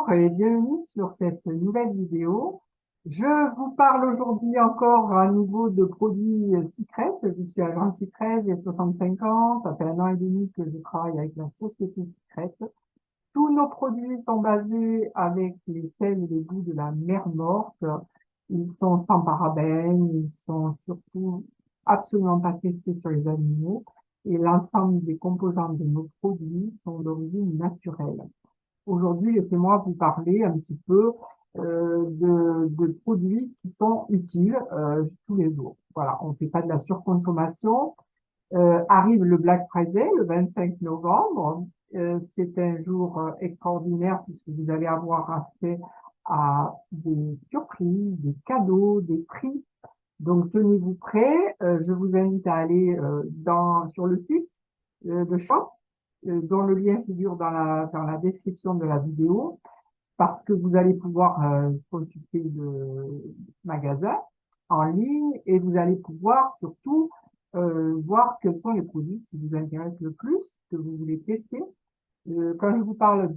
Bonjour et bienvenue sur cette nouvelle vidéo. Je vous parle aujourd'hui encore à nouveau de produits Secret. Je suis agent Secret, j'ai 65 ans, ça fait 1 an et demi que je travaille avec la société Secret. Tous nos produits sont basés avec les sels et les goûts de la mer morte. Ils sont sans parabènes, ils sont surtout absolument pas testés sur les animaux et l'ensemble des composants de nos produits sont d'origine naturelle. Aujourd'hui, laissez-moi vous parler un petit peu de produits qui sont utiles tous les jours. Voilà, on ne fait pas de la surconsommation. Arrive le Black Friday, le 25 novembre. C'est un jour extraordinaire puisque vous allez avoir accès à des surprises, des cadeaux, des prix. Donc, tenez-vous prêts. Je vous invite à aller sur le site de Shop dont le lien figure dans la description de la vidéo, parce que vous allez pouvoir consulter le magasin en ligne et vous allez pouvoir surtout voir quels sont les produits qui vous intéressent le plus, que vous voulez tester. Quand je vous parle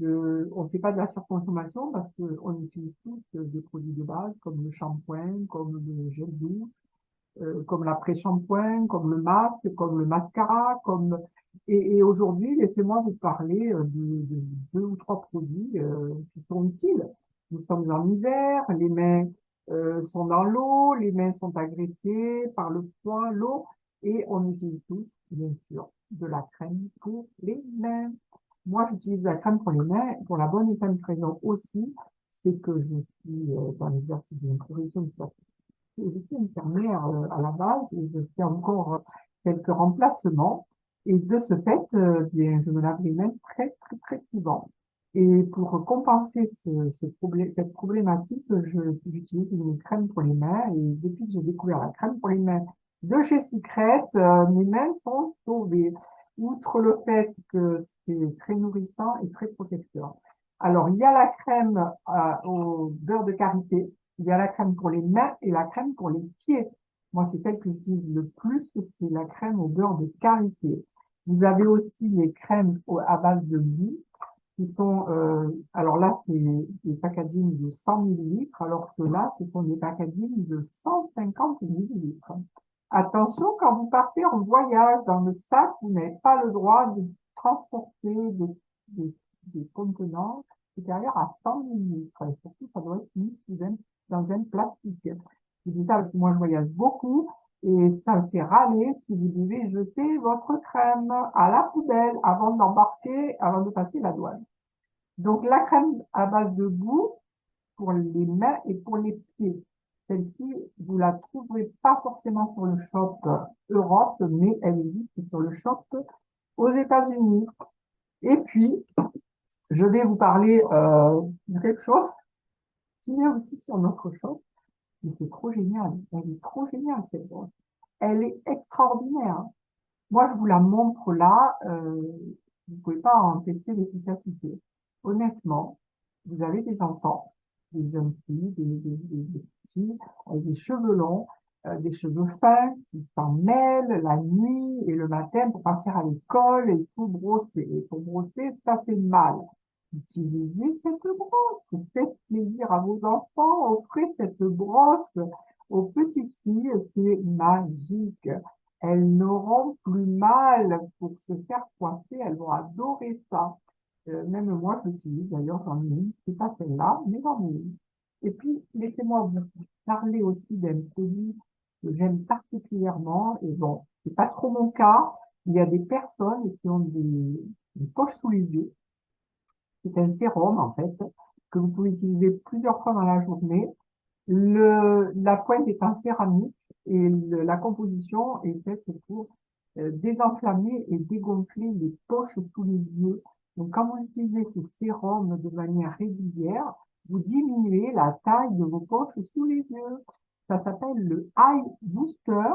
on ne fait pas de la surconsommation parce qu'on utilise tous des produits de base comme le shampoing, comme le gel douche, comme l'après-shampoing, comme le masque, comme le mascara, et aujourd'hui, laissez-moi vous parler de deux ou trois produits qui sont utiles. Nous sommes en hiver, les mains sont dans l'eau, les mains sont agressées par le froid, l'eau, et on utilise tous, bien sûr, de la crème pour les mains. Moi, j'utilise la crème pour les mains pour la bonne et simple raison aussi, c'est que je suis dans l'exercice d'une profession de je suis infirmière à la base et je fais encore quelques remplacements. Et de ce fait, bien, je me lave les mains très, très, très souvent. Et pour compenser cette problématique, j'utilise une crème pour les mains. Et depuis que j'ai découvert la crème pour les mains de chez Secret, mes mains sont sauvées. Outre le fait que c'est très nourrissant et très protecteur. Alors, il y a la crème au beurre de karité. Il y a la crème pour les mains et la crème pour les pieds. Moi, c'est celle que j'utilise le plus, c'est la crème au beurre de karité. Vous avez aussi les crèmes à base de ghee, qui sont, alors là, c'est des packaging de 100 millilitres, alors que là, ce sont des packaging de 150 millilitres. Attention, quand vous partez en voyage dans le sac, vous n'avez pas le droit de transporter des, des contenants supérieurs à 100 millilitres. Et surtout, ça doit être mis dans un plastique. Je dis ça parce que moi, je voyage beaucoup et ça me fait râler si vous devez jeter votre crème à la poubelle avant d'embarquer, avant de passer la douane. Donc, la crème à base de goût pour les mains et pour les pieds. Celle-ci, vous la trouverez pas forcément sur le shop Europe, mais elle existe sur le shop aux États-Unis. Et puis, je vais vous parler de quelque chose qui est aussi sur notre shop. Mais c'est trop génial. Elle est trop géniale, cette brosse. Elle est extraordinaire. Moi, je vous la montre là. Vous pouvez pas en tester l'efficacité. Honnêtement, vous avez des enfants, des jeunes filles, des filles avec des cheveux longs, des cheveux fins qui s'en mêlent la nuit et le matin pour partir à l'école et il faut brosser. Et pour brosser, ça fait mal. Utilisez cette brosse, faites plaisir à vos enfants, offrez cette brosse aux petites filles, c'est magique. Elles n'auront plus mal pour se faire coiffer, elles vont adorer ça. Même moi, je l'utilise, d'ailleurs, j'en ai une, c'est pas celle-là, mais j'en ai une. Et puis, laissez-moi vous parler aussi d'un produit que j'aime particulièrement, et bon, c'est pas trop mon cas. Il y a des personnes qui ont des poches sous les yeux. C'est un sérum, en fait, que vous pouvez utiliser plusieurs fois dans la journée. La pointe est en céramique et la composition est faite pour désenflammer et dégonfler les poches sous les yeux. Donc, quand vous utilisez ce sérum de manière régulière, vous diminuez la taille de vos poches sous les yeux. Ça s'appelle le Eye Booster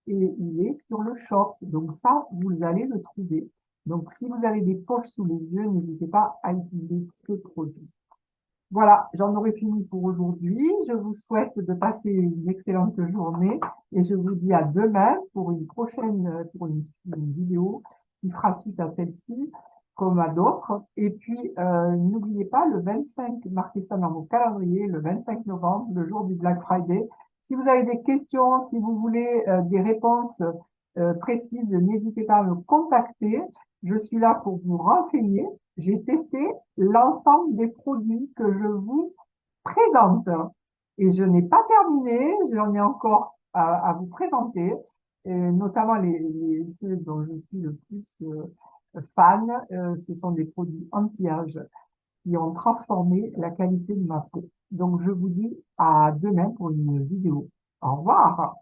et il est sur le shop. Donc ça, vous allez le trouver. Donc, si vous avez des poches sous les yeux, n'hésitez pas à utiliser ce produit. Voilà, j'en aurai fini pour aujourd'hui. Je vous souhaite de passer une excellente journée et je vous dis à demain pour une vidéo qui fera suite à celle-ci. comme à d'autres. Et puis, n'oubliez pas, le 25, marquez ça dans vos calendriers, le 25 novembre, le jour du Black Friday. Si vous avez des questions, si vous voulez des réponses précises, n'hésitez pas à me contacter. Je suis là pour vous renseigner. J'ai testé l'ensemble des produits que je vous présente. Et je n'ai pas terminé, j'en ai encore à vous présenter, et notamment ceux dont je suis le plus fan. Ce sont des produits anti-âge qui ont transformé la qualité de ma peau. Donc je vous dis à demain pour une vidéo. Au revoir.